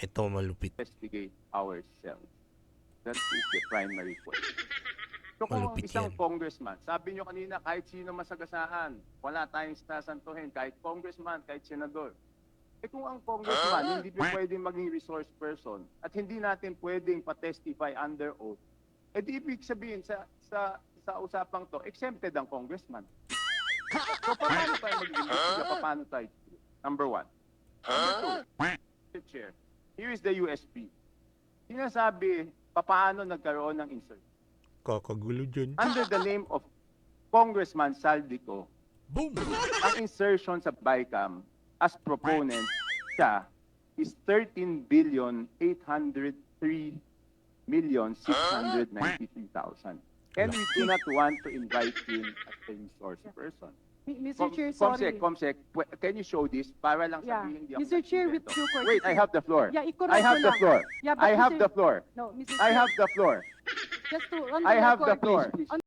Ito malupit. investigate ourselves. That is the primary point. So kung Malupit isang yan. congressman, sabi nyo kanina, kahit sino masagasaan, wala tayong sasantuhin, kahit congressman, kahit senador. Eh kung ang congressman hindi pa pwedeng maging resource person at hindi natin pwedeng pa-testify under oath, eh di ibig sabihin sa usapang to, exempted ang congressman. So paano tayo mag-iimbestiga? Paano tayo? Number one. Number two, Mr. Chair, here is the USP. Sinasabi, paano nagkaroon ng insert? Kakagulo dyan. Under the name of Congressman Saldico, Boom! ang insertion sa BICAM as proponent siya is 13,803,693,000. And we do not want to invite him as a resource person. Mr. Chair, sorry. Comsec, can you show this para lang Yeah. sabihin hindi ako Mr. Chair, with nag-invento? due courtesy. Wait, I have the floor. Yeah, i-correct I have ko the lang. floor. Yeah, but I have Mr. the floor. No, Mr. I Chair. have the floor. Just to, on I have the record, floor. on